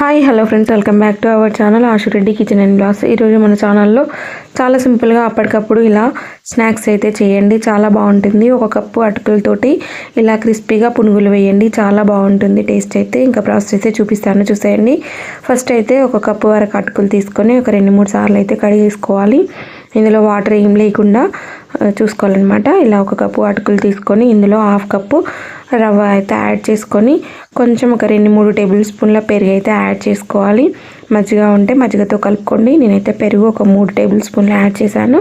Hi hello friends, welcome back to our channel Ashu Reddy kitchen and blogs. ఈరోజు మన ఛానల్లో చాలా సింపుల్గా అప్పటికప్పుడు ఇలా స్నాక్స్ అయితే చేయండి, చాలా బాగుంటుంది. ఒక కప్పు అటుకులతోటి ఇలా క్రిస్పీగా పునుగులు వేయండి, చాలా బాగుంటుంది టేస్ట్ అయితే. ఇంకా ప్రాసెస్ అయితే చూపిస్తాను, చూసేయండి. ఫస్ట్ అయితే ఒక కప్పు వరకు అటుకులు తీసుకొని ఒక 2-3 సార్లు అయితే కడిగేసుకోవాలి. ఇందులో వాటర్ ఏం లేకుండా చూసుకోవాలన్నమాట. ఇలా ఒక కప్పు అటుకులు తీసుకొని ఇందులో 1/2 కప్పు రవ్వ అయితే యాడ్ చేసుకొని కొంచెం ఒక 2-3 టేబుల్ స్పూన్ల పెరుగు అయితే యాడ్ చేసుకోవాలి. మజ్జిగ ఉంటే మజ్జిగతో కలుపుకోండి. నేనైతే పెరుగు ఒక 3 టేబుల్ స్పూన్లు యాడ్ చేశాను.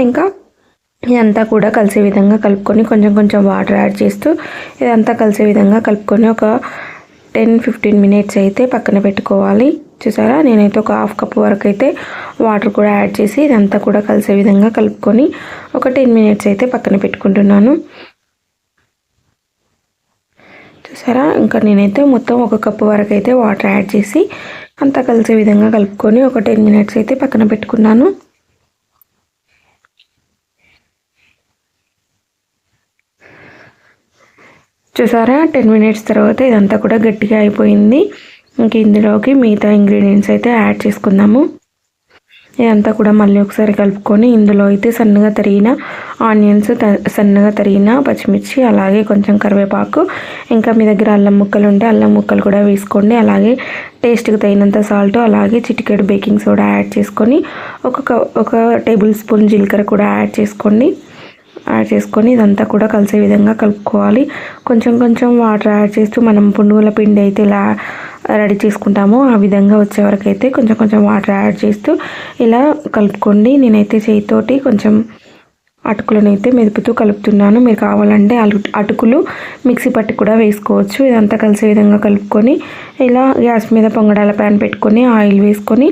ఇంకా ఇదంతా కూడా కలిసే విధంగా కలుపుకొని కొంచెం కొంచెం వాటర్ యాడ్ చేస్తూ ఇదంతా కలిసే విధంగా కలుపుకొని ఒక 10-15 మినిట్స్ అయితే పక్కన పెట్టుకోవాలి. చూసారా, నేనైతే ఒక 1/2 కప్పు వరకు అయితే వాటర్ కూడా యాడ్ చేసి ఇదంతా కూడా కలిసే విధంగా కలుపుకొని ఒక 10 మినిట్స్ అయితే పక్కన పెట్టుకుంటున్నాను. చూసారా, ఇంకా నేనైతే మొత్తం ఒక కప్పు వరకు అయితే వాటర్ యాడ్ చేసి అంతా కలిసే విధంగా కలుపుకొని ఒక 10 మినిట్స్ అయితే పక్కన పెట్టుకున్నాను. చూసారా, 10 మినిట్స్ తర్వాత ఇదంతా కూడా గట్టిగా అయిపోయింది. ఇంక ఇందులోకి మిగతా ఇంగ్రీడియంట్స్ అయితే యాడ్ చేసుకుందాము. ఇదంతా కూడా మళ్ళీ ఒకసారి కలుపుకొని ఇందులో అయితే సన్నగా తరిగిన ఆనియన్స్, సన్నగా తరిగిన పచ్చిమిర్చి, అలాగే కొంచెం కరివేపాకు, ఇంకా మీ దగ్గర అల్లం ముక్కలు ఉంటే అల్లం ముక్కలు కూడా వేసుకోండి. అలాగే టేస్ట్కి తగినంత సాల్ట్, అలాగే చిటికెడు బేకింగ్ సోడా యాడ్ చేసుకొని ఒక టేబుల్ స్పూన్ జీలకర్ర కూడా యాడ్ చేసుకొని ఇదంతా కూడా కలిసే విధంగా కలుపుకోవాలి. కొంచెం కొంచెం వాటర్ యాడ్ చేస్తూ మనం పునుగుల పిండి అయితే ఇలా రెడీ చేసుకుంటామో ఆ విధంగా వచ్చే వరకు అయితే కొంచెం కొంచెం వాటర్ యాడ్ చేస్తూ ఇలా కలుపుకోండి. నేనైతే చేతితోటి కొంచెం అటుకులను అయితే మెదుపుతూ కలుపుతున్నాను. మీరు కావాలంటే అటుకులు మిక్సీ పట్టి కూడా వేసుకోవచ్చు. ఇదంతా కలిసే విధంగా కలుపుకొని ఇలా గ్యాస్ మీద పొంగడాల ప్యాన్ పెట్టుకొని ఆయిల్ వేసుకొని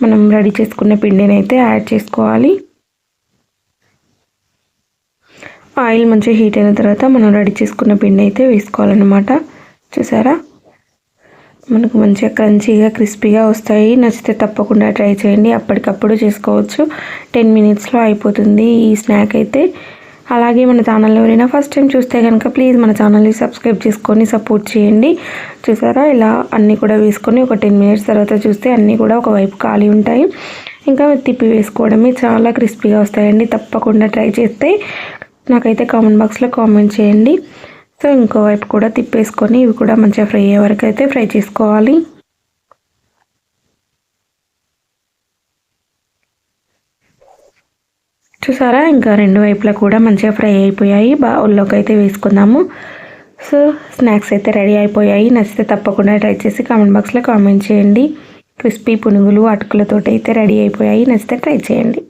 మనం రెడీ చేసుకున్న పిండిని అయితే యాడ్ చేసుకోవాలి. ఆయిల్ మంచిగా హీట్ అయిన తర్వాత మనం రెడీ చేసుకున్న పిండి అయితే వేసుకోవాలన్నమాట. చూసారా, మనకు మంచిగా క్రంచీగా క్రిస్పీగా వస్తాయి. నచ్చితే తప్పకుండా ట్రై చేయండి, అప్పటికప్పుడు చేసుకోవచ్చు. 10 మినిట్స్లో అయిపోతుంది ఈ స్నాక్ అయితే. అలాగే మన ఛానల్ ఎవరైనా ఫస్ట్ టైం చూస్తే కనుక ప్లీజ్ మన ఛానల్ని సబ్స్క్రైబ్ చేసుకొని సపోర్ట్ చేయండి. చూసారా, ఇలా అన్నీ కూడా వేసుకొని ఒక 10 మినిట్స్ తర్వాత చూస్తే అన్నీ కూడా ఒకవైపు ఖాళీ ఉంటాయి. ఇంకా తిప్పి వేసుకోవడమే, చాలా క్రిస్పీగా వస్తాయండి. తప్పకుండా ట్రై చేస్తే నాకైతే కామెంట్ బాక్స్లో కామెంట్ చేయండి. సో ఇంకోవైపు కూడా తిప్పేసుకొని ఇవి కూడా మంచిగా ఫ్రై అయ్యే వరకు అయితే ఫ్రై చేసుకోవాలి. చూసారా, ఇంకా 2 వైపులా కూడా మంచిగా ఫ్రై అయిపోయాయి. బౌల్లోకి అయితే వేసుకుందాము. సో స్నాక్స్ అయితే రెడీ అయిపోయాయి. నచ్చితే తప్పకుండా ట్రై చేసి కామెంట్ బాక్స్లో కామెంట్ చేయండి. క్రిస్పీ పునుగులు అటుకులతో అయితే రెడీ అయిపోయాయి. నచ్చితే ట్రై చేయండి.